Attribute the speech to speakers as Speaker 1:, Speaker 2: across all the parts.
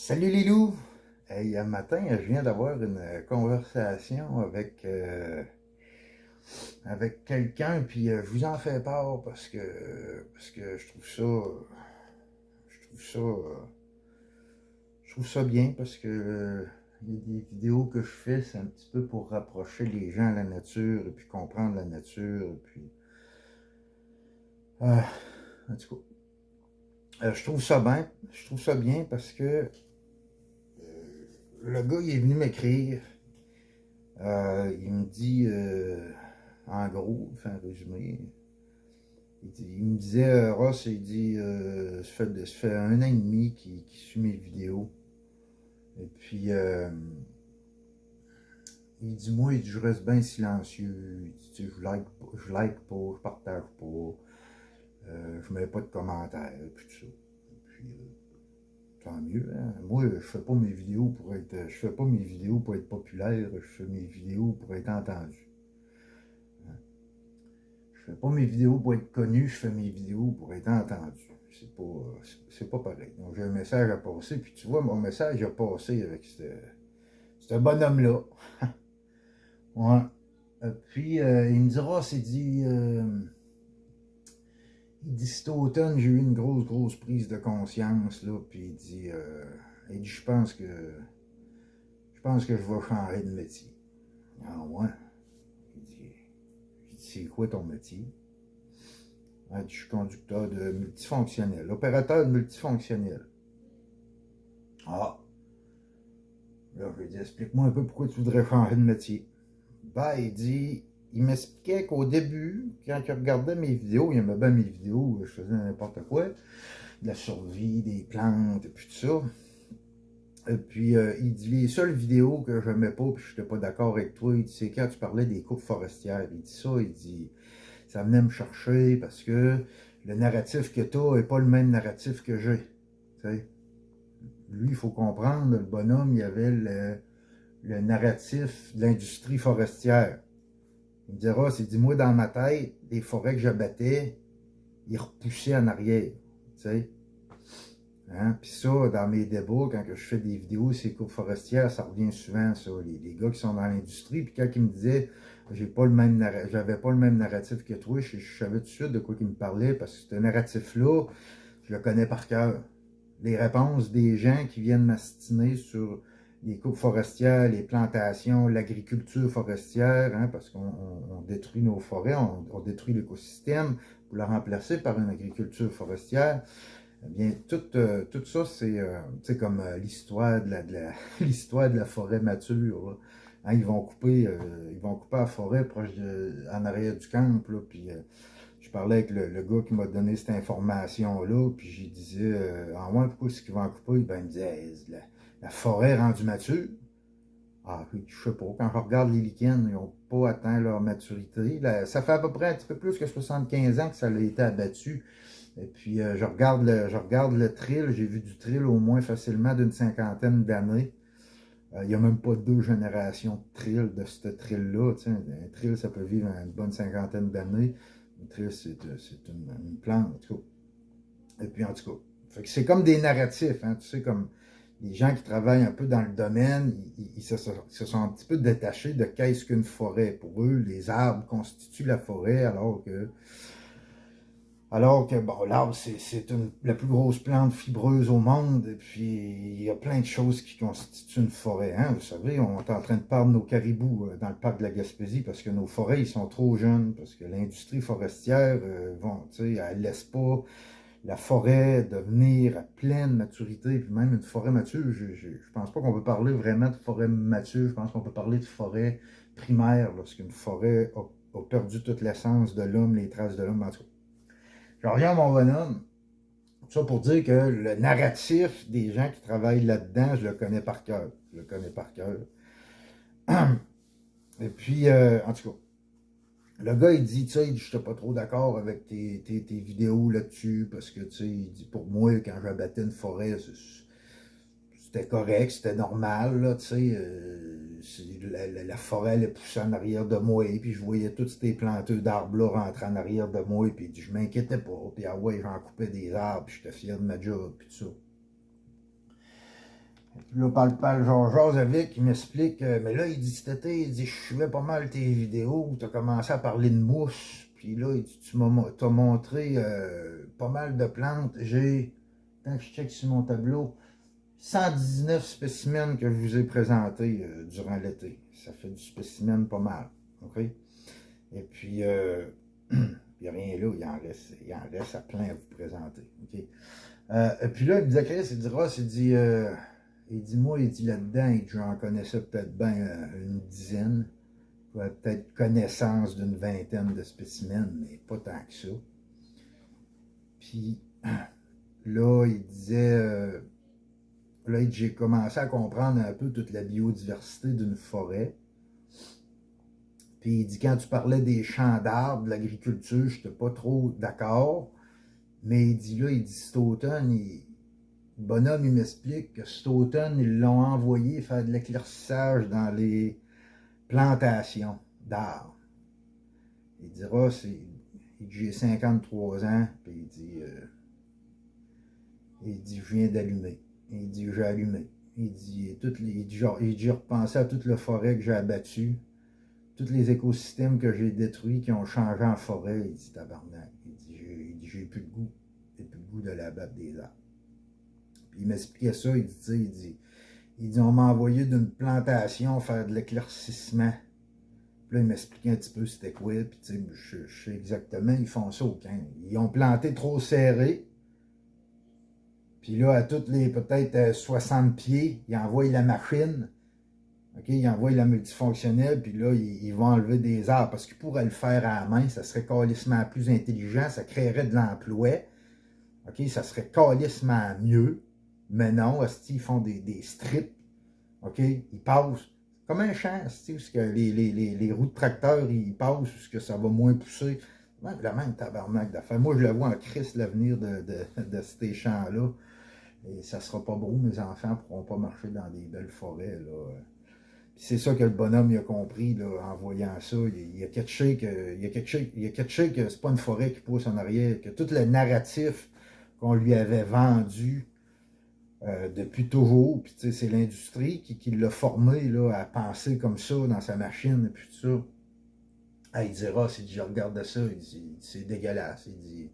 Speaker 1: Salut les loups! Hey, un matin, je viens d'avoir une conversation avec quelqu'un, puis je vous en fais part parce que je trouve ça bien parce que il y a des vidéos que je fais, c'est un petit peu pour rapprocher les gens à la nature et puis comprendre la nature, et puis euh, en tout cas, je trouve ça bien, parce que le gars il est venu m'écrire. Il me dit, en gros, enfin résumé, il me disait, Ross, il dit, ça fait 1 an et demi qu'il suit mes vidéos. Et puis, il dit, moi, il dit, je reste bien silencieux. Il dit, tu sais, je like pas, je partage pas, je mets pas de commentaires, puis tout ça. Puis, tant mieux, hein. Moi, je fais pas mes vidéos pour être populaire, je fais mes vidéos pour être entendu. Je fais pas mes vidéos pour être connu, je fais mes vidéos pour être entendu. C'est pas pareil. Donc j'ai un message à passer, puis tu vois, mon message a passé avec ce bonhomme-là. Ouais. Puis il me dira, il dit cet automne, j'ai eu une grosse prise de conscience, là, puis il dit, je pense que je vais changer de métier. Ah ouais. Il dit, c'est quoi ton métier? Je suis conducteur de multifonctionnel, opérateur multifonctionnel. Ah, là, je lui ai dit, explique-moi un peu pourquoi tu voudrais changer de métier. Ben, il m'expliquait qu'au début, quand il regardait mes vidéos, il aimait bien mes vidéos, je faisais n'importe quoi, de la survie, des plantes, et puis tout ça. Et puis, il dit, les seules vidéos que je n'aimais pas, puis je n'étais pas d'accord avec toi, il dit, c'est quand tu parlais des coupes forestières. Il dit ça, il dit, ça venait me chercher parce que le narratif que tu as n'est pas le même narratif que j'ai. T'sais. Lui, il faut comprendre, le bonhomme, il avait le narratif de l'industrie forestière. Il me dira, c'est dit, moi, dans ma tête, les forêts que j'abattais, ils repoussaient en arrière. T'sais. Hein? Puis ça, dans mes débats, quand je fais des vidéos, ces coupes forestières, ça revient souvent, ça. Les gars qui sont dans l'industrie, puis quand ils me disaient, j'avais pas le même narratif que toi, je savais tout de suite de quoi ils me parlaient, parce que ce narratif-là, je le connais par cœur. Les réponses des gens qui viennent m'astiner sur les coupes forestières, les plantations, l'agriculture forestière, hein, parce qu'on détruit nos forêts, on détruit l'écosystème pour la remplacer par une agriculture forestière. Eh bien, tout ça, c'est comme l'histoire l'histoire de la forêt mature. Là. Hein, ils vont couper la forêt en arrière du camp. Là, puis je parlais avec le gars qui m'a donné cette information-là, puis j'ai disais, en moins, pourquoi est-ce qu'ils vont en couper? Ben, il me disait, hey, la forêt rendue mature. Ah, oui, je sais pas. Quand je regarde les lichens, ils n'ont pas atteint leur maturité. Là, ça fait à peu près un petit peu plus que 75 ans que ça a été abattu. Et puis, je regarde le trill. J'ai vu du trill au moins facilement d'une cinquantaine d'années. Il n'y a même pas 2 générations de trill de ce trill-là. Un trill, ça peut vivre une bonne cinquantaine d'années. Un trill, c'est une plante, en tout cas. Et puis, en tout cas, c'est comme des narratifs. Hein, tu sais, comme les gens qui travaillent un peu dans le domaine, ils se sont un petit peu détachés de qu'est-ce qu'une forêt. Pour eux, les arbres constituent la forêt, alors que bon, l'arbre, c'est la plus grosse plante fibreuse au monde, et puis il y a plein de choses qui constituent une forêt. Hein? Vous savez, on est en train de perdre nos caribous dans le parc de la Gaspésie parce que nos forêts, ils sont trop jeunes, parce que l'industrie forestière, elle laisse pas la forêt devenir à pleine maturité, puis même une forêt mature, je pense pas qu'on peut parler vraiment de forêt mature, je pense qu'on peut parler de forêt primaire, lorsqu'une forêt a perdu toute l'essence de l'homme, les traces de l'homme, en tout cas. Je reviens à mon bonhomme. Ça pour dire que le narratif des gens qui travaillent là-dedans, je le connais par cœur. Je le connais par cœur. Et puis, en tout cas, le gars, il dit, tu sais, je suis pas trop d'accord avec tes vidéos là-dessus, parce que, tu sais, il dit, pour moi, quand j'abattais une forêt, c'était correct, c'était normal, là, tu sais, la forêt, elle poussait en arrière de moi, et puis je voyais tous ces planteux d'arbres-là rentrer en arrière de moi, et puis je m'inquiétais pas, puis ah ouais, j'en coupais des arbres, puis j'étais fier de ma job, puis tout ça. Puis là, parle Georges avec, il m'explique, mais là, il dit cet été, il dit, je suivais pas mal tes vidéos, tu as commencé à parler de mouches, puis là, il dit, t'as montré pas mal de plantes. Tant que je check sur mon tableau, 119 spécimens que je vous ai présentés durant l'été. Ça fait du spécimen pas mal. OK? Et puis, il n'y a rien là, il en reste à plein à vous présenter. OK? Et puis là, il me disait, Chris, il dit, Ross, il dit, moi, il dit là-dedans, j'en connaissais peut-être bien une dizaine, peut-être connaissance d'une vingtaine de spécimens, mais pas tant que ça. Puis là, il disait, là, j'ai commencé à comprendre un peu toute la biodiversité d'une forêt. Puis il dit, quand tu parlais des champs d'arbres, de l'agriculture, je n'étais pas trop d'accord. Mais il dit là, il dit cet automne, le bonhomme, il m'explique que cet automne, ils l'ont envoyé faire de l'éclaircissage dans les plantations d'arbres. Il dira, il dit, j'ai 53 ans, puis il dit, je viens d'allumer. Il dit, j'ai allumé. Il dit, j'ai repensé à toute la forêt que j'ai abattue, tous les écosystèmes que j'ai détruits, qui ont changé en forêt. Il dit, tabarnak. Il dit, j'ai plus de goût. J'ai plus le goût de l'abattre des arbres. Puis il m'expliquait ça, il dit, on m'a envoyé d'une plantation faire de l'éclaircissement. Puis là, il m'expliquait un petit peu c'était quoi, puis tu sais, je sais exactement, ils font ça au camp. Ils ont planté trop serré, puis là, à toutes les peut-être 60 pieds, ils envoient la machine, OK, ils envoient la multifonctionnelle, puis là, ils vont enlever des arbres, parce qu'ils pourraient le faire à la main, ça serait calissement plus intelligent, ça créerait de l'emploi, OK, ça serait calissement mieux, mais non, ils font des strips, OK, ils passent, comme un champ, où que les roues de tracteur, ils passent, où que ça va moins pousser. La même tabarnak d'affaires. Moi, je le vois en crise, l'avenir de ces champs-là. Et ça sera pas beau, mes enfants ne pourront pas marcher dans des belles forêts, là. C'est ça que le bonhomme il a compris là, en voyant ça. Il a catché que c'est pas une forêt qui pousse en arrière, que tout le narratif qu'on lui avait vendu depuis toujours, puis c'est l'industrie qui l'a formé là, à penser comme ça dans sa machine et puis tout ça. Ah, il dira, s'il dit, je regarde ça, il dit, c'est dégueulasse. Il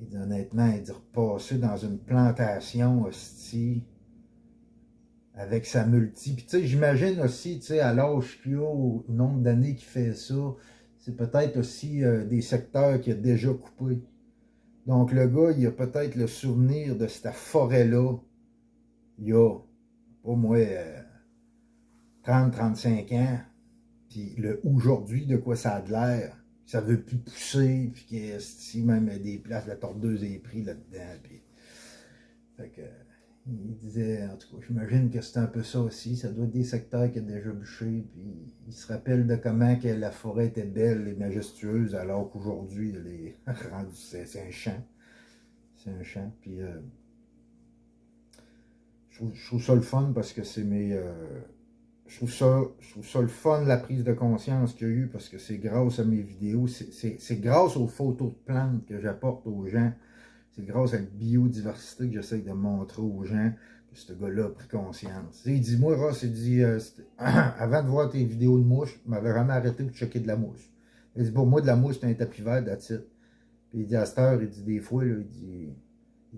Speaker 1: dit honnêtement, il dit repasser dans une plantation hostie avec sa multi. Puis tu sais, j'imagine aussi, tu sais, à l'âge qu'il a, au nombre d'années qu'il fait ça, c'est peut-être aussi des secteurs qu'il a déjà coupés. Donc le gars, il a peut-être le souvenir de cette forêt-là, il y a au moins 30-35 ans, puis le aujourd'hui, de quoi ça a de l'air, ça veut plus pousser, puis qu'il y a même des places, la tordeuse est prise là-dedans, puis... Fait que... Il disait, en tout cas, j'imagine que c'est un peu ça aussi. Ça doit être des secteurs qui ont déjà bûché. Puis il se rappelle de comment que la forêt était belle et majestueuse, alors qu'aujourd'hui, elle est rendue, c'est un champ. C'est un champ. Puis je trouve ça le fun parce que c'est mes. Je trouve ça le fun, la prise de conscience qu'il y a eu, parce que c'est grâce à mes vidéos, c'est grâce aux photos de plantes que j'apporte aux gens. C'est grâce à la biodiversité que j'essaie de montrer aux gens que ce gars-là a pris conscience. Il dit, moi, Ross, il dit, avant de voir tes vidéos de mouches, je m'avais jamais arrêté de checker de la mouche. Il dit, pour moi, de la mouche, c'est un tapis vert, that's it. Puis il dit, à cette heure, il dit, des fois, là, il dit,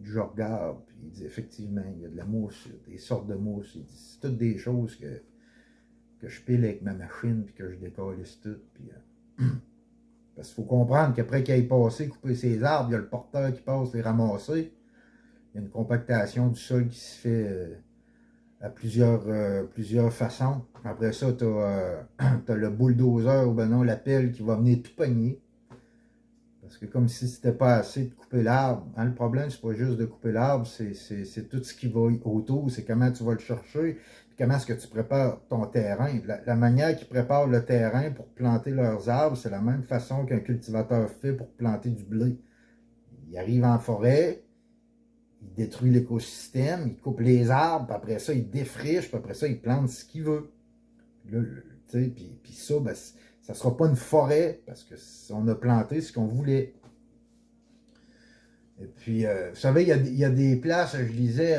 Speaker 1: je regarde, puis il dit, effectivement, il y a de la mouche, des sortes de mouches. Il dit, c'est toutes des choses que je pile avec ma machine, puis que je décalisse tout. Puis, parce qu'il faut comprendre qu'après qu'il ait passé, couper ses arbres, il y a le porteur qui passe les ramasser. Il y a une compactation du sol qui se fait à plusieurs façons. Après ça, tu as le bulldozer ou ben non, la pelle qui va venir tout pogner. Parce que comme si c'était pas assez de couper l'arbre. Hein, le problème, c'est pas juste de couper l'arbre, c'est tout ce qui va autour, c'est comment tu vas le chercher, puis comment est-ce que tu prépares ton terrain. La manière qu'ils préparent le terrain pour planter leurs arbres, c'est la même façon qu'un cultivateur fait pour planter du blé. Il arrive en forêt, il détruit l'écosystème, il coupe les arbres, puis après ça, il défriche, puis après ça, il plante ce qu'il veut. Puis ça, ben, ça ne sera pas une forêt, parce qu'on a planté ce qu'on voulait. Et puis, vous savez, il y a des places, je lisais,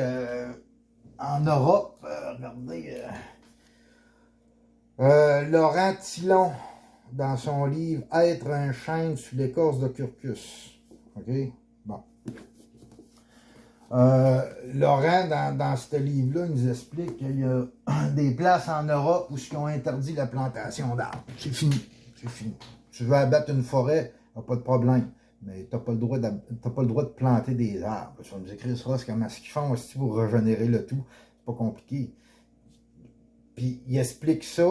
Speaker 1: en Europe, regardez, Laurent Tillon, dans son livre « Être un chêne sous l'écorce de Curcus ». OK? Bon. Laurent, dans ce livre-là, il nous explique qu'il y a des places en Europe où ils ont interdit la plantation d'arbres. C'est fini. C'est fini. Tu veux abattre une forêt, pas de problème. Mais tu n'as pas le droit de planter des arbres. Tu vas nous écrire ça, comment est-ce qu'ils font aussi pour régénérer le tout. C'est pas compliqué. Puis il explique ça.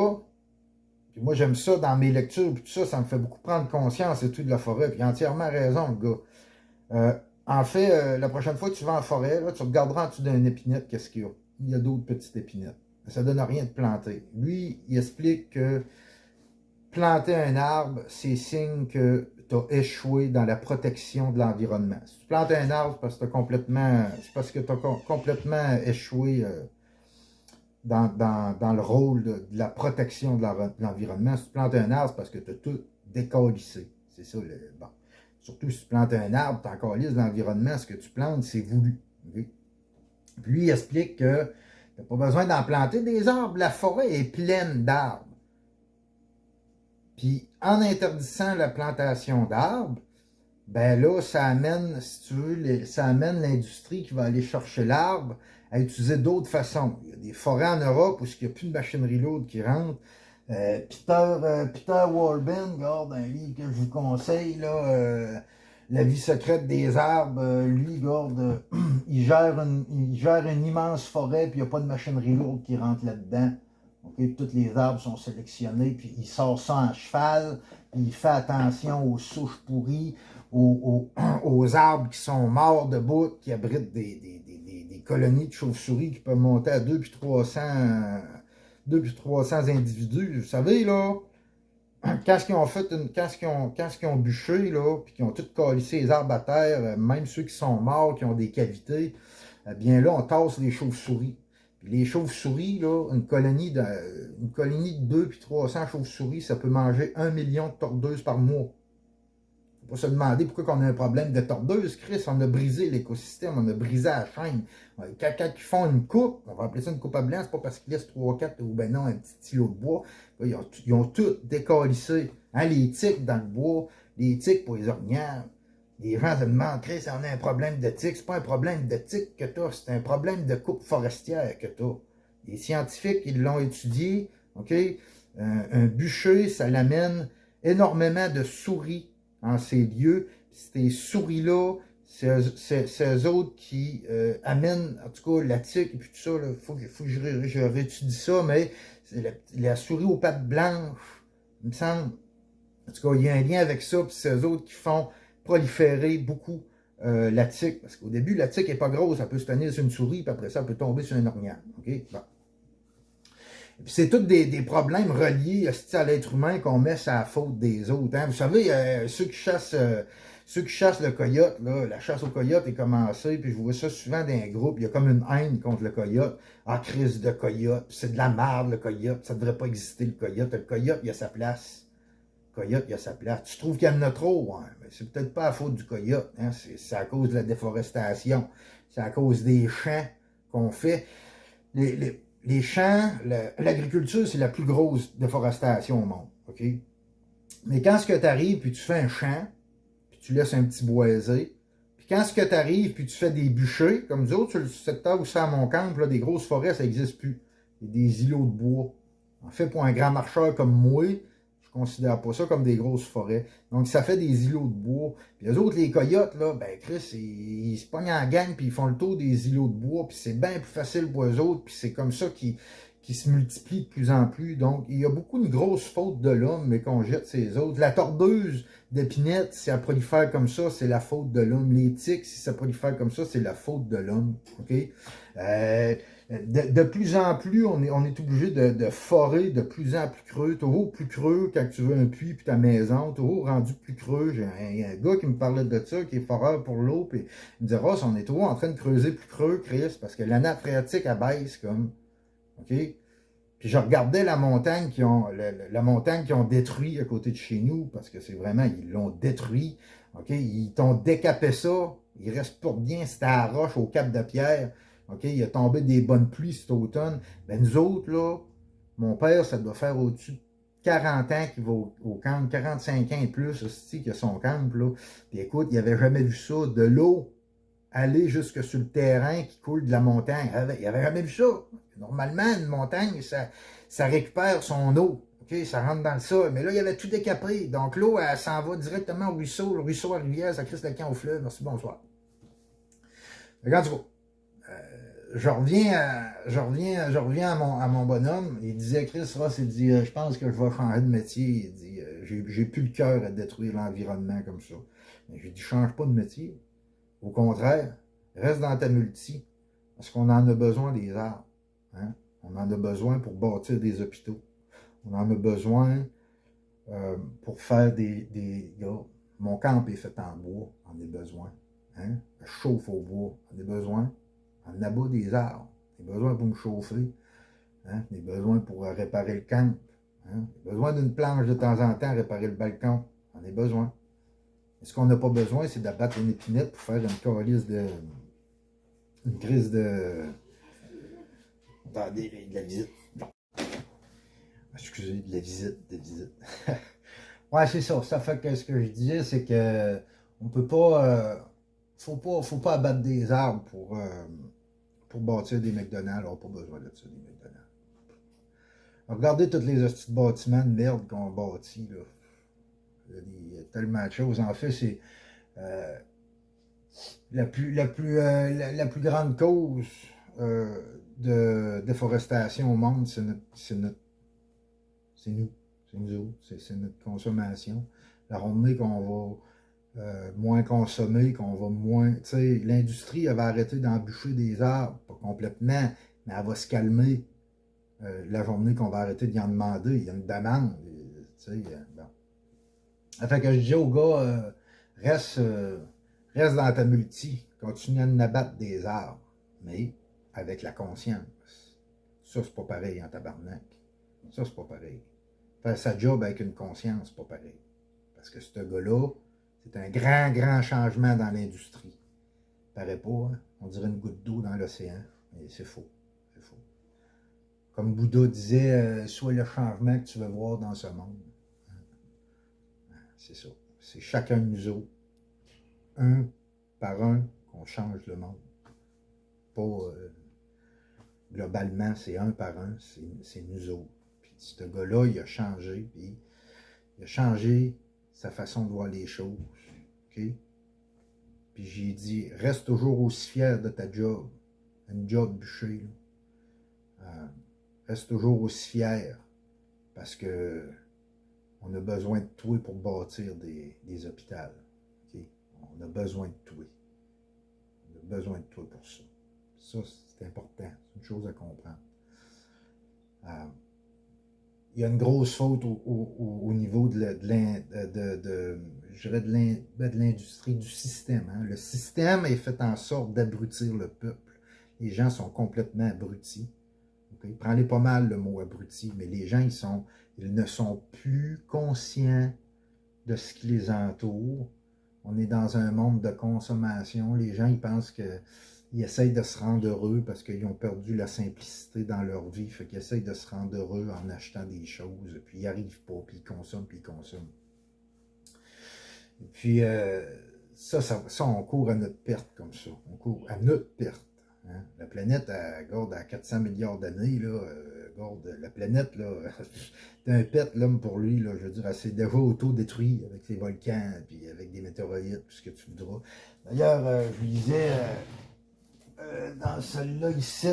Speaker 1: Puis moi, j'aime ça dans mes lectures. Puis tout ça, ça me fait beaucoup prendre conscience et tout de la forêt. Puis il a entièrement raison, le gars. En fait, la prochaine fois que tu vas en forêt, là, tu regarderas en dessous d'une épinette qu'est-ce qu'il y a. Il y a d'autres petites épinettes. Ça ne donne rien de planter. Lui, il explique que planter un arbre, c'est signe que tu as échoué dans la protection de l'environnement. Si tu plantes un arbre, c'est parce que tu as complètement échoué dans le rôle de la protection de l'environnement. Si tu plantes un arbre, c'est parce que tu as tout décalissé. C'est ça, bon. Surtout si tu plantes un arbre, tu encalisses l'environnement, ce que tu plantes, c'est voulu. Okay? Puis lui, il explique que tu n'as pas besoin d'en planter des arbres. La forêt est pleine d'arbres. Puis en interdisant la plantation d'arbres, ben là, ça amène, si tu veux, ça amène l'industrie qui va aller chercher l'arbre à utiliser d'autres façons. Il y a des forêts en Europe où il n'y a plus de machinerie lourde qui rentre. Peter Warburton, regarde un livre que je vous conseille, là, La vie secrète des arbres, lui, regarde, il gère une immense forêt, puis il n'y a pas de machinerie lourde qui rentre là-dedans. Okay? Tous les arbres sont sélectionnés, puis il sort ça en cheval, puis il fait attention aux souches pourries, aux arbres qui sont morts debout, qui abritent des colonies de chauves-souris qui peuvent monter à 2 puis 300 individus. Vous savez, là, quand ils ont bûché, là, puis qu'ils ont tout calissé les arbres à terre, même ceux qui sont morts, qui ont des cavités, eh bien là, on tasse les chauves-souris. Puis les chauves-souris, là, une colonie de 2 puis 300 chauves-souris, ça peut manger 1 million de tordeuses par mois. Faut pas se demander pourquoi on a un problème de tordeuses, Chris. On a brisé l'écosystème, on a brisé la chaîne. Quand ils font une coupe, on va appeler ça une coupe à blanc, c'est pas parce qu'ils laissent 3-4 ou ben non, un petit stylo de bois. Ils ont tout décalissé. Hein, les tiques dans le bois, les tiques pour les orignales. Les gens se demandent, Chris, on a un problème de tiques. C'est pas un problème de tiques que tu as, c'est un problème de coupe forestière que tu as. Les scientifiques, ils l'ont étudié. OK? Un bûcher, ça l'amène énormément de souris en ces lieux. Ces souris-là, c'est eux autres qui amènent, en tout cas, la tique et puis tout ça. Il faut que je réétudie ça, mais la souris aux pattes blanches, il me semble. En tout cas, il y a un lien avec ça, puis c'est eux autres qui font proliférer beaucoup la tique. Parce qu'au début, la tique n'est pas grosse, elle peut se tenir sur une souris, puis après ça, elle peut tomber sur un orignal. OK? Bon. Puis c'est tous des problèmes reliés à l'être humain qu'on met sur la faute des autres. Hein? Vous savez, ceux qui chassent le coyote, là, la chasse au coyote est commencée, puis je vois ça souvent dans un groupe, il y a comme une haine contre le coyote. Ah, crise de coyote, c'est de la merde le coyote, ça ne devrait pas exister le coyote. Le coyote, il a sa place. Le coyote, il a sa place. Tu trouves qu'il y en a trop, hein? Mais c'est peut-être pas à faute du coyote, hein? C'est à cause de la déforestation, c'est à cause des champs qu'on fait. Les champs, l'agriculture, c'est la plus grosse déforestation au monde. OK? Mais quand tu arrives puis tu fais un champ, puis tu laisses un petit boisé, puis quand tu arrives puis tu fais des bûchers, comme nous autres, sur le secteur où c'est à Montcalm, là, des grosses forêts, ça n'existe plus. Il y a des îlots de bois. En fait, pour un grand marcheur comme moi, je ne considère pas ça comme des grosses forêts. Donc, ça fait des îlots de bois. Puis les autres, les coyotes, là, ben, Chris, ils se pognent en gang, puis ils font le tour des îlots de bois, puis c'est bien plus facile pour eux autres, puis c'est comme ça qu'ils se multiplient de plus en plus. Donc, il y a beaucoup de grosses fautes de l'homme, mais qu'on jette ces autres. La tordeuse d'épinette, si elle prolifère comme ça, c'est la faute de l'homme. Les tiques, si ça prolifère comme ça, c'est la faute de l'homme. OK? De plus en plus, on est obligé de forer de plus en plus creux. Toujours plus creux quand tu veux un puits puis ta maison. Toujours rendu plus creux. J'ai un gars qui me parlait de ça, qui est foreur pour l'eau. Puis il me disait, Ross, on est toujours en train de creuser plus creux, Chris, parce que la nappe phréatique, elle baisse comme. OK? Puis je regardais la montagne qu'ils ont détruit à côté de chez nous, parce que c'est vraiment, ils l'ont détruit. OK? Ils t'ont décapé ça. Il reste pour bien, c'était à la roche au Cap de Pierre. OK? Il a tombé des bonnes pluies cet automne. Ben nous autres, là, mon père, ça doit faire au-dessus de 40 ans qu'il va au camp, 45 ans et plus, aussi, qu'il a son camp, là. Puis écoute, il n'avait jamais vu ça. De l'eau aller jusque sur le terrain qui coule de la montagne. Il n'avait jamais vu ça. Normalement, une montagne, ça récupère son eau. OK? Ça rentre dans le sol. Mais là, il avait tout décapé. Donc l'eau, elle s'en va directement au ruisseau. Le ruisseau à la rivière, ça crisse le camp au fleuve. Merci, bonsoir. Regarde, du coup. Je reviens à mon bonhomme. Il disait, Chris Ross, il dit, je pense que je vais changer de métier. Il dit, j'ai plus le cœur à détruire l'environnement comme ça. Mais je lui dis, change pas de métier. Au contraire, reste dans ta multi. Parce qu'on en a besoin des arbres. Hein? On en a besoin pour bâtir des hôpitaux. On en a besoin pour faire mon camp est fait en bois. On en a besoin. Hein? Je chauffe au bois. On a besoin. On abat des arbres. On a besoin pour me chauffer. Hein? On a besoin pour réparer le camp. Hein? On a besoin d'une planche de temps en temps, réparer le balcon. On a besoin. Et ce qu'on n'a pas besoin, c'est d'abattre une épinette pour faire une crise de. Attendez, de la visite. Excusez, de visite. Ouais, c'est ça. Ça fait que ce que je disais, c'est que on peut pas. Faut pas abattre des arbres pour bâtir des McDonald's. On n'a pas besoin de ça, des McDonald's. Regardez tous les petits bâtiments de merde qu'on bâtit, là. Il y a tellement de choses. En fait, c'est la plus grande cause de déforestation au monde, c'est nous. C'est nous autres. C'est notre consommation. La journée qu'on va moins consommer, qu'on va moins. Tu sais, l'industrie, elle va arrêter d'embûcher des arbres, pas complètement, mais elle va se calmer la journée qu'on va arrêter d'y en demander. Il y a une demande. Tu sais, bon. Ça fait que je dis au gars, reste dans ta multi, continue à en abattre des arbres, mais avec la conscience. Ça, c'est pas pareil en tabarnak. Ça, c'est pas pareil. Faire sa job avec une conscience, c'est pas pareil. Parce que ce gars-là, c'est un grand, grand changement dans l'industrie. Paraît pas, hein? On dirait une goutte d'eau dans l'océan, mais c'est faux. C'est faux. Comme Bouddha disait, sois le changement que tu veux voir dans ce monde. C'est ça. C'est chacun de nous autres, un par un, qu'on change le monde. Pas globalement, c'est un par un, c'est nous autres. Puis ce gars-là, il a changé, puis il a changé sa façon de voir les choses. OK? Puis j'ai dit, reste toujours aussi fier de ta job. Une job bûchée. Reste toujours aussi fier. Parce que on a besoin de toi pour bâtir des hôpitaux. Okay? On a besoin de toi. On a besoin de toi pour ça. Ça, c'est important. C'est une chose à comprendre. Il y a une grosse faute au niveau de l'industrie, du système. Hein? Le système est fait en sorte d'abrutir le peuple. Les gens sont complètement abrutis. Okay? Prenez pas mal le mot abruti, mais les gens, ils ne sont plus conscients de ce qui les entoure. On est dans un monde de consommation. Les gens, ils pensent qu'ils essayent de se rendre heureux parce qu'ils ont perdu la simplicité dans leur vie. Fait qu'ils essayent de se rendre heureux en achetant des choses. Puis ils n'y arrivent pas, puis ils consomment, puis ils consomment. Et puis, ça, on court à notre perte comme ça. On court à notre perte. Hein? La planète, elle garde à 400 milliards d'années, là. La planète, là, c'est un pet, l'homme, pour lui, là, je veux dire, elle s'est déjà auto-détruite avec ses volcans, puis avec des météorites, puis ce que tu voudras. D'ailleurs, je lisais dans celle-là ici,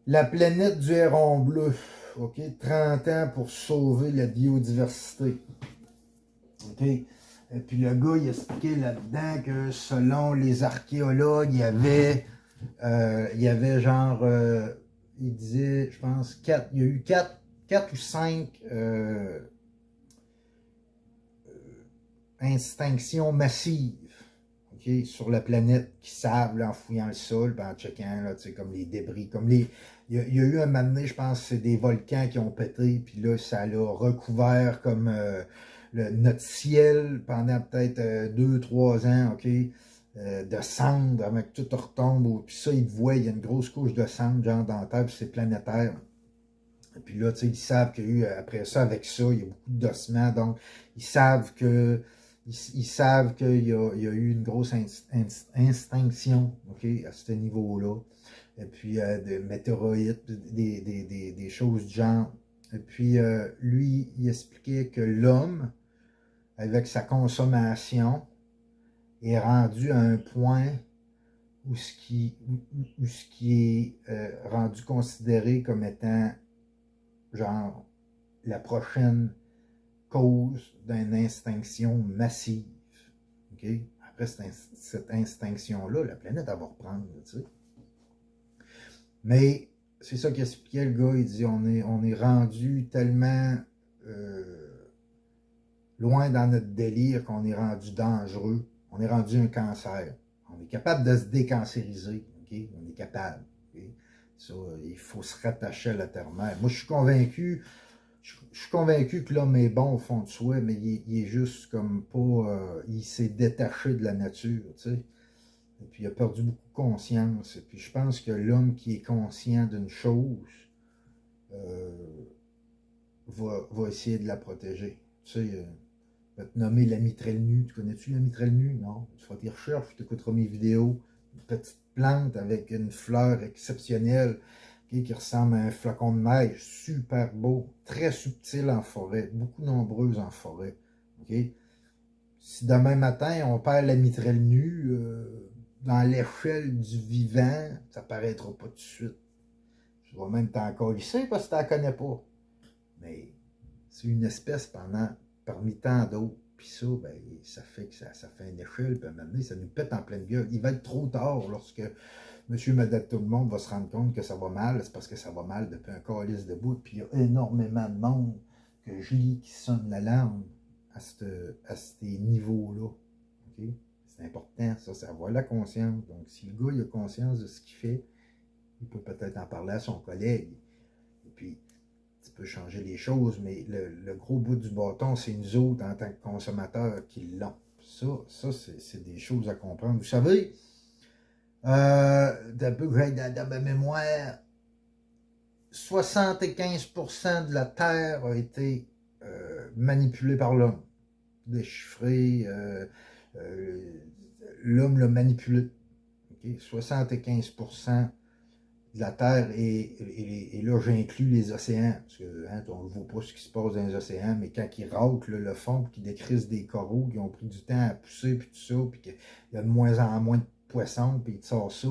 Speaker 1: la planète du héron bleu, OK, 30 ans pour sauver la biodiversité. OK? Et puis le gars, il expliquait là-dedans que selon les archéologues, il y avait genre... il disait, je pense, il y a eu 4 ou 5 extinctions massives, okay, sur la planète qui savent, là, en fouillant le sol, en checkant, là, comme les débris, il y a eu un moment donné, je pense, c'est des volcans qui ont pété, puis là, ça l'a recouvert comme notre ciel pendant peut-être 2-3 ans, OK? de cendre, avec tout retombe, puis ça, ils voient, il y a une grosse couche de cendre, genre dans la Terre, puis c'est planétaire. Et puis là, tu sais, ils savent qu'il y a eu, après ça, avec ça, il y a beaucoup d'ossements, donc ils savent que ils savent qu'il y a eu une grosse extinction, OK, à ce niveau-là. Et puis des météorites, des choses du genre. Et puis lui, il expliquait que l'homme, avec sa consommation, est rendu à un point où ce qui est rendu considéré comme étant genre la prochaine cause d'une extinction massive. Okay? Après cette extinction-là, la planète va reprendre, tu sais. Mais c'est ça qu'expliquait le gars, il dit on est rendu tellement loin dans notre délire qu'on est rendu dangereux, on est rendu un cancer. On est capable de se décancériser, okay? On est capable. Okay? Ça, il faut se rattacher à la terre-mère. Moi, je suis convaincu que l'homme est bon au fond de soi, mais il est juste comme pas... il s'est détaché de la nature, tu sais. Et puis il a perdu beaucoup de conscience. Et puis je pense que l'homme qui est conscient d'une chose euh, va essayer de la protéger. Tu sais, je vais te nommer la mitrelle nue. Tu connais-tu la mitrelle nue? Non. Tu feras tes recherches, tu écouteras mes vidéos. Une petite plante avec une fleur exceptionnelle qui ressemble à un flocon de neige, super beau, très subtil en forêt, beaucoup nombreuses en forêt. Okay? Si demain matin, on perd la mitrelle nue, dans l'échelle du vivant, ça paraîtra pas tout de suite. Tu vas même t'en colisser parce que tu ne la connais pas. Mais c'est une espèce parmi tant d'autres. Puis ça, ben, ça fait que ça fait une échelle, puis à un moment donné, ça nous pète en pleine gueule. Il va être trop tard lorsque monsieur, madame, tout le monde va se rendre compte que ça va mal. C'est parce que ça va mal depuis un calice de bout. Puis il y a énormément de monde que je lis qui sonne l'alarme à ces niveaux-là. Okay? C'est important, ça avoir la conscience. Donc, si le gars il a conscience de ce qu'il fait, il peut peut-être en parler à son collègue. Et puis, tu peux changer les choses, mais le gros bout du bâton, c'est nous autres, en tant que consommateurs, qui l'ont. Ça c'est des choses à comprendre. Vous savez, d'un peu que j'ai dans ma mémoire, 75% de la Terre a été manipulée par l'homme. Déchiffré, l'homme l'a manipulé. Okay? 75% de la Terre, et là j'inclus les océans, parce que hein, on ne voit pas ce qui se passe dans les océans, mais quand ils raclent le fond, puis qu'ils décrissent des coraux, qui ont pris du temps à pousser, puis tout ça, puis qu'il y a de moins en moins de poissons, puis ils sortent ça,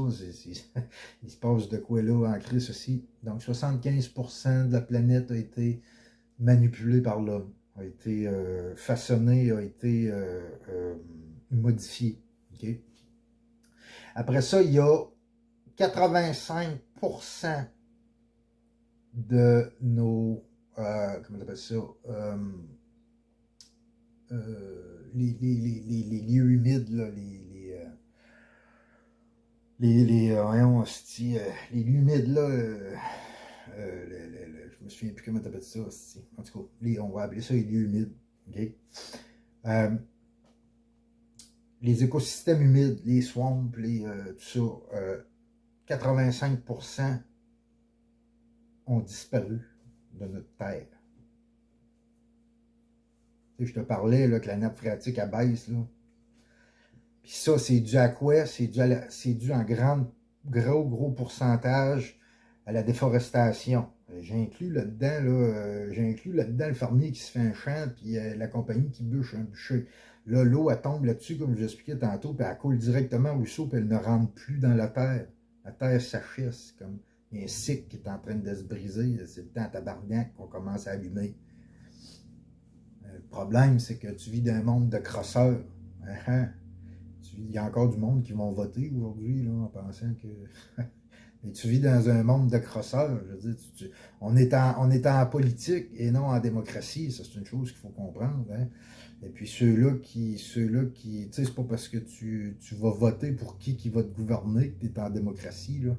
Speaker 1: il se passe de quoi là en crise aussi. Donc 75% de la planète a été manipulée par l'homme, a été façonnée, a été modifiée. Okay? Après ça, il y a 85% de nos, comment on appelle ça, les lieux humides, là, voyons, les lieux humides, là, je me souviens plus comment t'appelles ça, en tout cas, on va appeler ça les lieux humides, okay? Les écosystèmes humides, les swamps, tout ça, 85% ont disparu de notre Terre. Tu sais, je te parlais là, que la nappe phréatique abaisse. Là. Puis ça, c'est dû à quoi? C'est dû en gros pourcentage à la déforestation. J'inclus là-dedans le fermier qui se fait un champ, puis la compagnie qui bûche un bûcher. Là, l'eau, elle tombe là-dessus, comme je l'expliquais tantôt, puis elle coule directement au ruisseau, puis elle ne rentre plus dans la terre. La terre s'achisse, comme il y a un cycle qui est en train de se briser. C'est le temps à tabarnak qu'on commence à allumer. Le problème, c'est que tu vis dans un monde de crosseurs. Il y a encore du monde qui vont voter aujourd'hui, là, en pensant que... Mais tu vis dans un monde de crosseurs. Je veux dire, on est en politique et non en démocratie. Ça, c'est une chose qu'il faut comprendre. Hein? Et puis ceux-là qui tu sais, c'est pas parce que tu vas voter pour qui va te gouverner que tu es en démocratie. Là.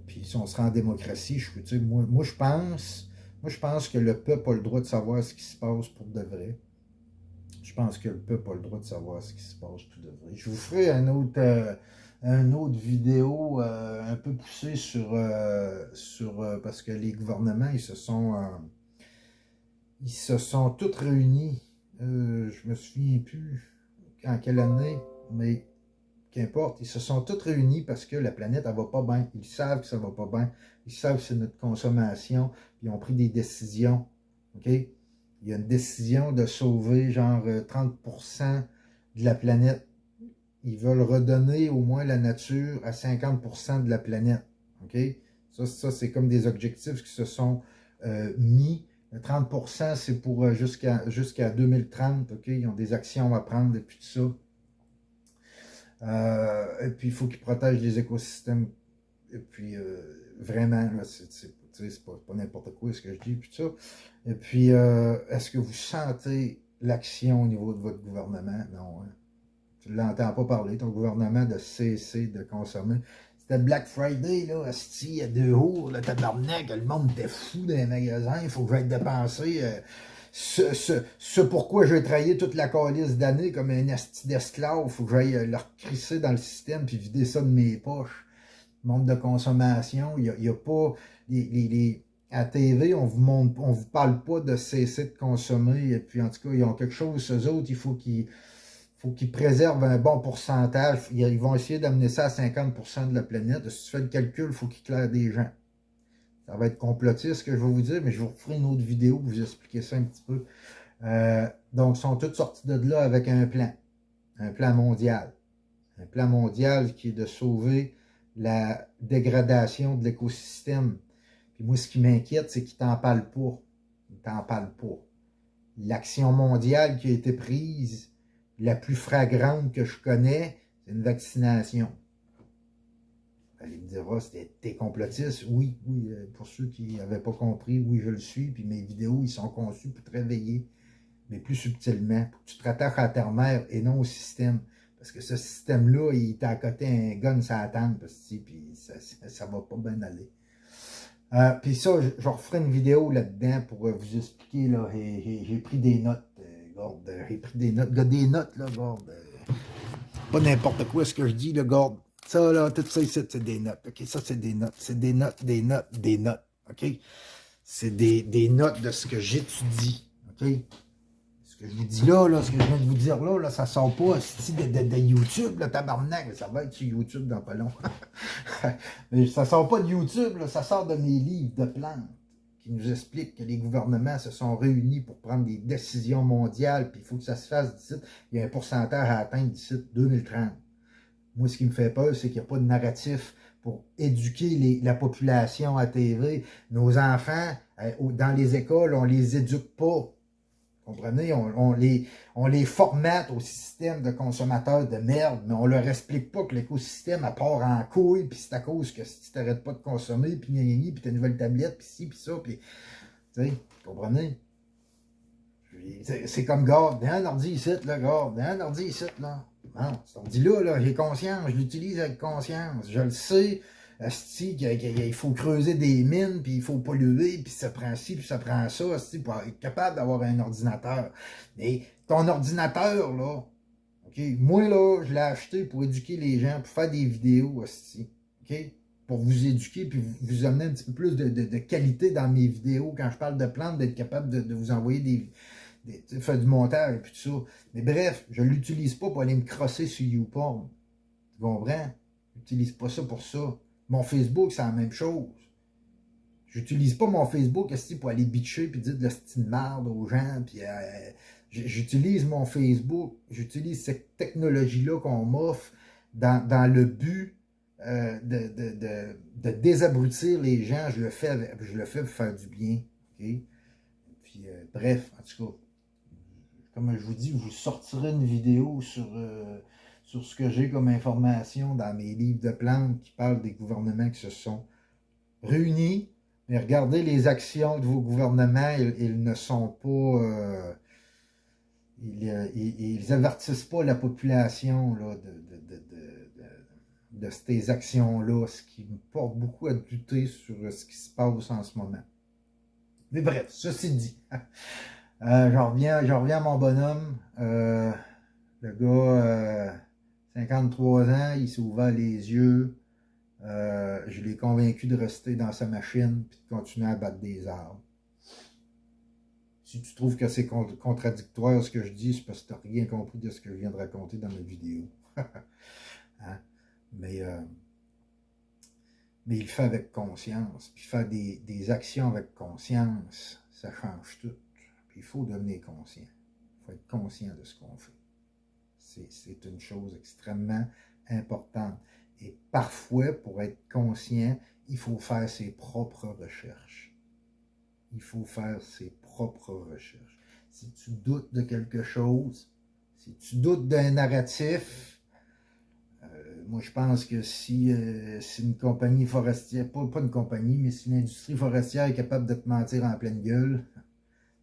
Speaker 1: Puis si on sera en démocratie, tu sais, moi je pense que le peuple a le droit de savoir ce qui se passe pour de vrai. Je pense que le peuple a le droit de savoir ce qui se passe tout de vrai. Je vous ferai un autre vidéo un peu poussée parce que les gouvernements, ils se sont tous réunis. Je me souviens plus en quelle année, mais qu'importe, ils se sont tous réunis parce que la planète, elle va pas bien. Ils savent que ça va pas bien. Ils savent que c'est notre consommation. Puis ils ont pris des décisions. OK? Il y a une décision de sauver genre 30% de la planète. Ils veulent redonner au moins la nature à 50% de la planète. OK? Ça c'est comme des objectifs qui se sont mis. Le 30%, c'est pour jusqu'à 2030. OK? Ils ont des actions à prendre depuis tout ça. Et puis, il faut qu'ils protègent les écosystèmes. Et puis, vraiment, là, c'est pas n'importe quoi ce que je dis, puis ça. Et puis, est-ce que vous sentez l'action au niveau de votre gouvernement? Non, hein? Tu ne l'entends pas parler, ton gouvernement, de cesser de consommer. C'était Black Friday, là, asti, à 2 jours, le tabarnak, le monde était fou dans les magasins, il faut que j'aille dépenser ce pourquoi j'ai travaillé toute la calice d'années comme un asti d'esclave, il faut que j'aille leur crisser dans le système puis vider ça de mes poches. Monde de consommation, il y a pas... à TV, on vous parle pas de cesser de consommer, et puis en tout cas, ils ont quelque chose, eux autres, il faut qu'ils préservent un bon pourcentage. Ils vont essayer d'amener ça à 50% de la planète. Si tu fais le calcul, il faut qu'ils clairent des gens. Ça va être complotiste ce que je vais vous dire, mais je vous referai une autre vidéo pour vous expliquer ça un petit peu. Donc, ils sont tous sortis de là avec un plan mondial. Un plan mondial qui est de sauver la dégradation de l'écosystème. Puis moi, ce qui m'inquiète, c'est qu'ils t'en parlent pas. Ils t'en parlent pas. L'action mondiale qui a été prise, la plus flagrante que je connais, c'est une vaccination. Vous allez me dire, ah, t'es complotiste. Oui, pour ceux qui n'avaient pas compris, oui, je le suis. Puis mes vidéos, ils sont conçus pour te réveiller, mais plus subtilement, pour que tu te rattaches à la terre-mère et non au système. Parce que ce système-là, il t'a à côté un gun sur la tente, puis ça va pas bien aller. Puis ça, je referai une vidéo là-dedans pour vous expliquer, là, j'ai pris des notes, j'ai pris des notes, des notes, là, pas n'importe quoi ce que je dis, là, garde. Ça, là, tout ça ici, c'est des notes, ok, ça, c'est des notes, des notes, ok, c'est des notes de ce que j'étudie, ok. Ce que je vous dis là, ce que je viens de vous dire là, ça sort pas de YouTube, là, tabarnak, ça va être sur YouTube dans pas long. Mais ça sort pas de YouTube, là, ça sort de mes livres de plantes qui nous expliquent que les gouvernements se sont réunis pour prendre des décisions mondiales, puis il faut que ça se fasse d'ici, il y a un pourcentage à atteindre d'ici 2030. Moi, ce qui me fait peur, c'est qu'il n'y a pas de narratif pour éduquer la population à TV. Nos enfants, dans les écoles, on les éduque pas. Comprenez? On les formate au système de consommateurs de merde, mais on leur explique pas que l'écosystème à part en couille, puis c'est à cause que si tu t'arrêtes pas de consommer, puis puis ta nouvelle tablette, puis ci, puis ça, puis... Tu sais, comprenez? C'est comme, garde, un ordi ici, là, garde, un ordi ici, là. Non, cet ordi-là, j'ai conscience, je l'utilise avec conscience, je le sais, asti, qu'il faut creuser des mines, puis il faut polluer, puis ça prend ci, puis ça prend ça, asti, pour être capable d'avoir un ordinateur. Mais ton ordinateur, là, OK, moi, là, je l'ai acheté pour éduquer les gens, pour faire des vidéos, asti, OK? Pour vous éduquer, puis vous amener un petit peu plus de qualité dans mes vidéos, quand je parle de plantes, d'être capable de vous envoyer faire du montage et puis tout ça. Mais bref, je ne l'utilise pas pour aller me crosser sur YouPorn. Tu comprends? Je n'utilise pas ça pour ça. Mon Facebook, c'est la même chose. J'utilise pas mon Facebook pour aller bitcher puis dire de la style marde aux gens. Puis j'utilise mon Facebook, j'utilise cette technologie-là qu'on m'offre dans le but de désabrutir les gens. Je le fais pour faire du bien. Okay? Puis bref, en tout cas, comme je vous dis, je vous sortirai une vidéo sur ce que j'ai comme information dans mes livres de plantes qui parlent des gouvernements qui se sont réunis. Mais regardez les actions de vos gouvernements, ils ne sont pas... ils avertissent pas la population là, de ces actions-là, ce qui me porte beaucoup à douter sur ce qui se passe en ce moment. Mais bref, ceci dit... Je reviens à mon bonhomme. Le gars, 53 ans, il s'est ouvert les yeux. Je l'ai convaincu de rester dans sa machine et de continuer à battre des arbres. Si tu trouves que c'est contradictoire ce que je dis, c'est parce que tu n'as rien compris de ce que je viens de raconter dans ma vidéo. Hein? Mais il fait avec conscience. Puis faire des actions avec conscience, ça change tout. Puis il faut devenir conscient. Il faut être conscient de ce qu'on fait. C'est une chose extrêmement importante. Et parfois, pour être conscient, il faut faire ses propres recherches. Il faut faire ses propres recherches. Si tu doutes de quelque chose, si tu doutes d'un narratif, moi je pense que si une compagnie forestière, pas une compagnie, mais si l'industrie forestière est capable de te mentir en pleine gueule,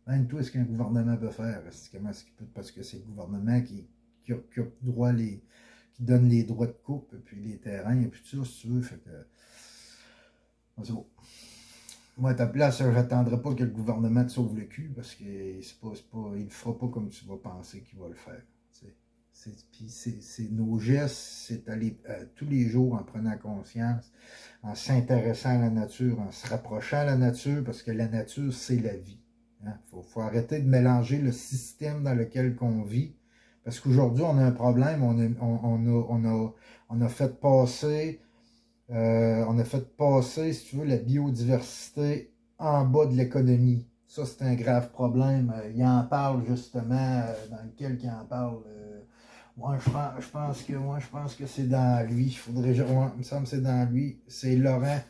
Speaker 1: même toi, ce qu'un gouvernement peut faire, comment est-ce qu'il peut, parce que c'est le gouvernement qui a droit qui donne les droits de coupe, et puis les terrains, et puis tout ça, si tu veux, fait que... Moi, à ta place, j'attendrai pas que le gouvernement te sauve le cul, parce que il le fera pas comme tu vas penser qu'il va le faire. Puis c'est nos gestes, c'est aller tous les jours en prenant conscience, en s'intéressant à la nature, en se rapprochant à la nature, parce que la nature, c'est la vie. Il faut arrêter de mélanger le système dans lequel on vit, parce qu'aujourd'hui, on a un problème, on a fait passer, si tu veux, la biodiversité en bas de l'économie. Ça, c'est un grave problème. Il en parle justement, dans lequel il en parle. Moi, je pense que c'est dans lui. Il me semble que c'est dans lui. C'est Laurent.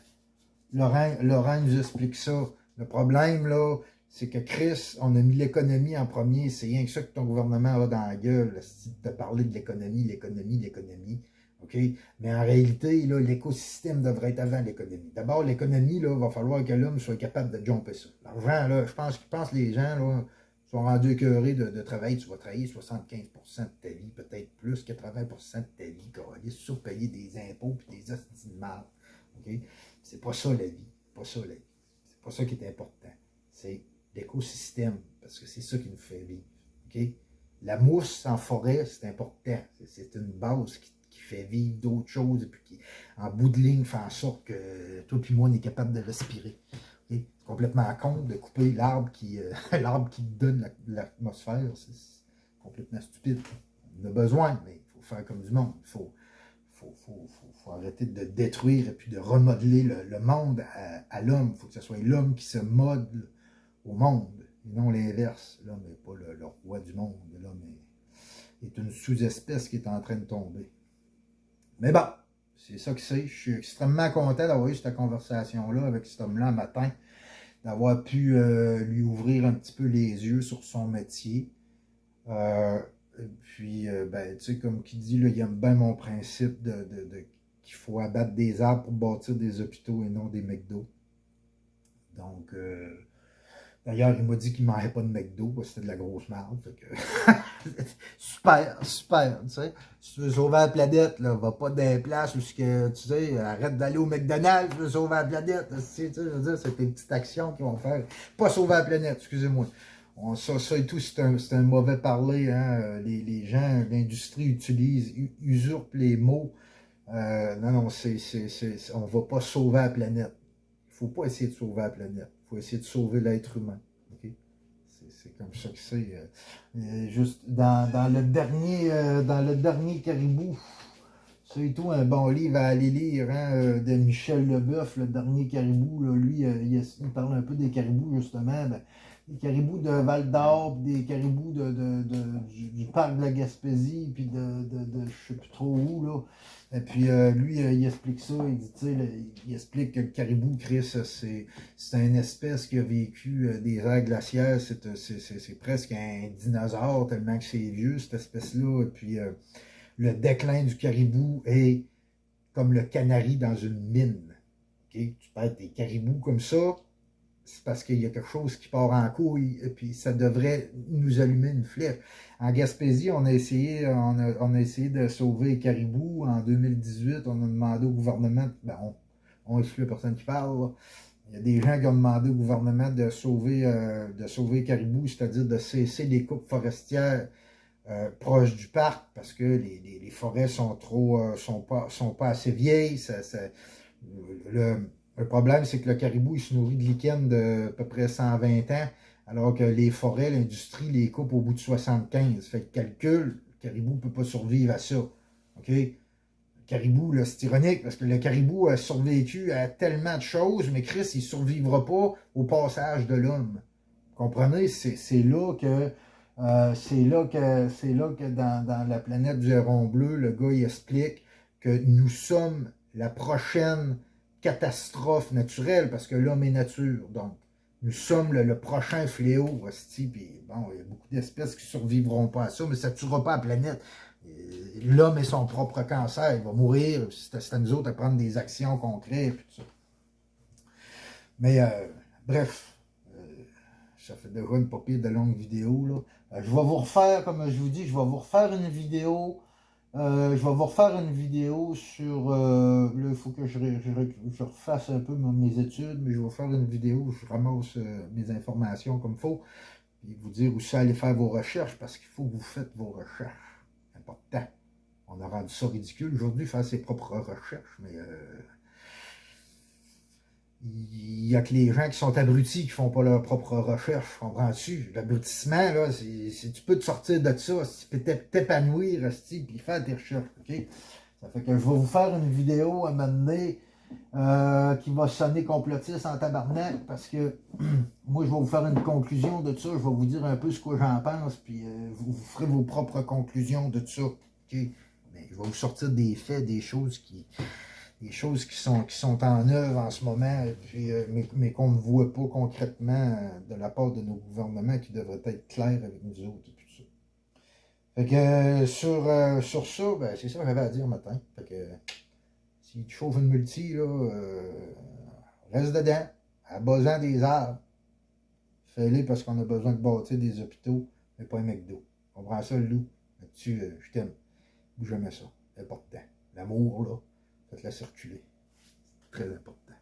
Speaker 1: Laurent nous explique ça. Le problème, là, c'est que Chris, on a mis l'économie en premier. C'est rien que ça que ton gouvernement a dans la gueule. De parler de l'économie. OK? Mais en réalité, l'écosystème devrait être avant l'économie. D'abord, l'économie, il va falloir que l'homme soit capable de jumper ça. L'argent, là, je pense que les gens là, sont rendus écœurés de travailler. Tu vas travailler 75% de ta vie, peut-être plus, 80% de ta vie, aller surpayer des impôts et des hosties de mal. OK? C'est pas ça la vie. C'est pas ça qui est important. C'est l'écosystème, parce que c'est ça qui nous fait vivre. OK? La mousse en forêt, c'est important. C'est une base qui fait vivre d'autres choses, et puis qui, en bout de ligne, fait en sorte que toi et moi, on est capable de respirer. Okay? C'est complètement con de couper l'arbre qui donne l'atmosphère. C'est complètement stupide. On en a besoin, mais il faut faire comme du monde. Il faut arrêter de détruire et puis de remodeler le monde à l'homme. Il faut que ce soit l'homme qui se modèle au monde, et non l'inverse. L'homme n'est pas le roi du monde. L'homme est une sous-espèce qui est en train de tomber. Mais bon, c'est ça que c'est. Je suis extrêmement content d'avoir eu cette conversation-là avec cet homme-là un matin, d'avoir pu lui ouvrir un petit peu les yeux sur son métier. Puis, ben, tu sais, comme qui dit, là, il aime bien mon principe qu'il faut abattre des arbres pour bâtir des hôpitaux et non des McDo. Donc, d'ailleurs, il m'a dit qu'il ne mangeait pas de McDo parce que c'était de la grosse merde. Super, tu sais. Si tu veux sauver la planète, là, va pas dans les places où tu sais, arrête d'aller au McDonald's, tu veux sauver la planète. Tu sais, je veux dire, c'est des petites actions qui vont faire. Pas sauver la planète, excusez-moi. Ça et tout, c'est un mauvais parler. Hein? Les gens, l'industrie usurpent les mots. Non, on va pas sauver la planète. Il faut pas essayer de sauver la planète. Il faut essayer de sauver l'être humain. Okay? C'est comme ça que c'est. Juste dans le dernier Caribou, c'est tout un bon livre à aller lire, hein, de Michel Leboeuf, le dernier Caribou. Là, lui, il parle un peu des caribous, justement. Ben, des caribous de Val d'Or, des caribous du parc de la Gaspésie, puis je ne sais plus trop où, là. Et puis, lui, il explique ça, il dit, tu sais, il explique que le caribou, Chris, c'est une espèce qui a vécu des ères glaciaires, c'est presque un dinosaure, tellement que c'est vieux, cette espèce-là. Et puis, le déclin du caribou est comme le canari dans une mine. Okay? Tu perds tes caribous comme ça, c'est parce qu'il y a quelque chose qui part en couille, et puis ça devrait nous allumer une flèche. En Gaspésie, on a essayé de sauver les caribous. En 2018, on a demandé au gouvernement, ben on exclut la personne qui parle, là. Il y a des gens qui ont demandé au gouvernement de sauver Caribou, c'est-à-dire de cesser les coupes forestières proches du parc parce que les forêts sont pas assez vieilles. Le problème, c'est que le caribou, il se nourrit de lichen de à peu près 120 ans, alors que les forêts, l'industrie les coupe au bout de 75. Fait que calcul, le caribou ne peut pas survivre à ça. OK? Le caribou, là, c'est ironique parce que le caribou a survécu à tellement de choses, mais Chris, il ne survivra pas au passage de l'homme. Vous comprenez? C'est là que dans la planète du Héron Bleu, le gars il explique que nous sommes la prochaine catastrophe naturelle, parce que l'homme est nature. Donc, nous sommes le prochain fléau, hostie, puis bon, il y a beaucoup d'espèces qui ne survivront pas à ça, mais ça ne tuera pas la planète. L'homme est son propre cancer, il va mourir, c'est à nous autres à prendre des actions concrètes, puis tout ça. Mais, bref, ça fait déjà une pas pire de longue vidéo, là. Je vais vous refaire, comme je vous dis, je vais vous refaire une vidéo. Je vais vous refaire une vidéo sur... là, il faut que je refasse un peu mes études, mais je vais faire une vidéo où je ramasse mes informations comme il faut, et vous dire où ça aller faire vos recherches, parce qu'il faut que vous faites vos recherches. C'est important. On a rendu ça ridicule aujourd'hui, faire ses propres recherches, mais... il y a que les gens qui sont abrutis qui font pas leur propre recherche, comprends-tu? L'abrutissement, là, tu peux te sortir de ça, tu peux t'épanouir, puis faire tes recherches, OK? Ça fait que je vais vous faire une vidéo à un moment donné qui va sonner complotiste en tabarnak, parce que moi, je vais vous faire une conclusion de ça, je vais vous dire un peu ce que j'en pense, puis vous ferez vos propres conclusions de ça, OK? Mais je vais vous sortir des faits, des choses qui sont en œuvre en ce moment, puis, mais qu'on ne voit pas concrètement de la part de nos gouvernements qui devraient être clairs avec nous autres et tout ça. Fait que sur ça, ben, c'est ça que j'avais à dire matin. Fait que si tu chauffes une multi, là, reste dedans, à besoin des arbres. Fais-les parce qu'on a besoin de bâtir des hôpitaux, mais pas un McDo. On prend ça, le loup. Là-dessus, je t'aime. Ou jamais ça. C'est important. L'amour, là, faites-la circuler. Très important.